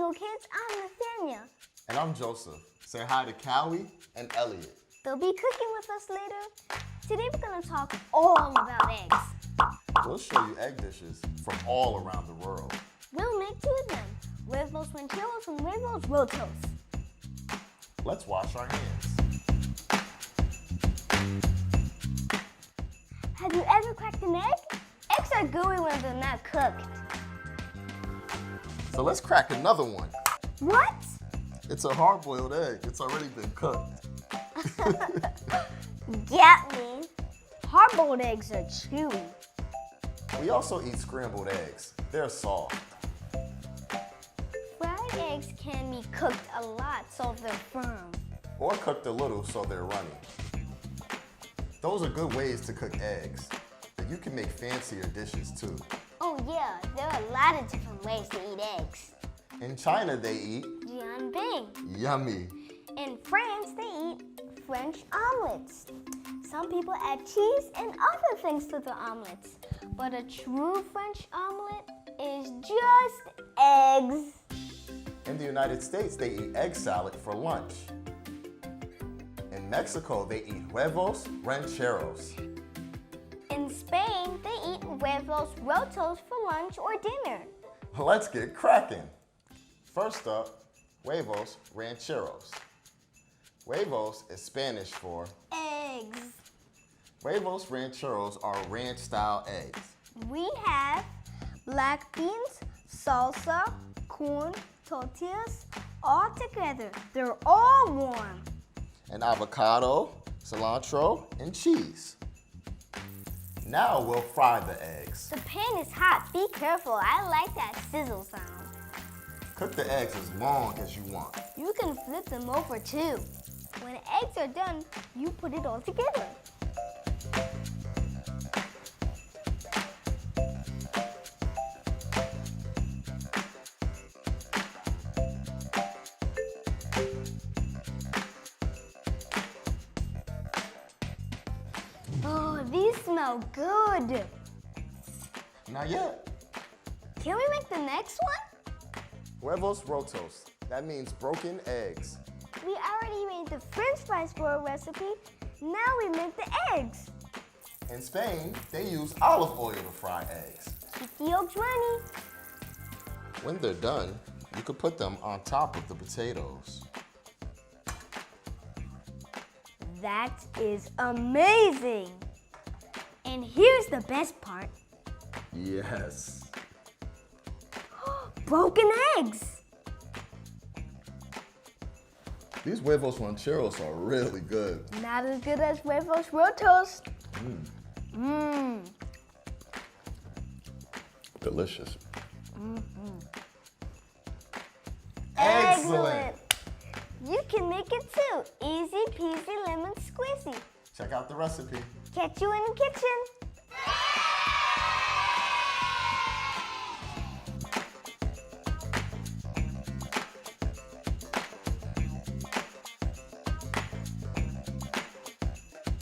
Lingokids, I'm Nathaniel. And I'm Joseph. Say hi to Callie and Elliot. They'll be cooking with us later. Today we're going to talk all about eggs. We'll show you egg dishes from all around the world. We'll make two of them, Huevos, Rancheros and Huevos, Rotos. Let's wash our hands. Have you ever cracked an egg? Eggs are gooey when they're not cooked. So let's crack another one. What? It's a hard-boiled egg. It's already been cooked. Get me. Hard-boiled eggs are chewy. We also eat scrambled eggs. They're soft. Fried eggs can be cooked a lot so they're firm. Or cooked a little so they're runny. Those are good ways to cook eggs, but you can make fancier dishes too. Oh yeah, there are a lot of different ways to eat eggs. In China, they eat Jianbing. yummy. In France, they eat French omelets. Some people add cheese and other things to their omelets. But a true French omelet is just eggs. In the United States, they eat egg salad for lunch. In Mexico, they eat huevos rancheros. In Spain, they eat huevos rotos for lunch or dinner. Let's get cracking. First up, huevos rancheros. Huevos is Spanish for Eggs. Huevos rancheros are ranch-style eggs. We have black beans, salsa, corn, tortillas, all together. They're all warm. And avocado, cilantro, and cheese. Now we'll fry the eggs. The pan is hot. Be careful. I like that sizzle sound. Cook the eggs as long as you want. You can flip them over too. When eggs are done, you put it all together. Oh, these smell good. Not yet. Can we make the next one? Huevos rotos. That means broken eggs. We already made the French fries for a recipe. Now we make the eggs. In Spain, they use olive oil to fry eggs. Keep the yolks runny. When they're done, you could put them on top of the potatoes. That is amazing. And here's the best part. Yes. Broken eggs. These huevos rancheros are really good. Not as good as Huevos Rotos. Delicious. Excellent. You can make it too. Easy peasy lemon squeezy. Check out the recipe. Catch you in the kitchen.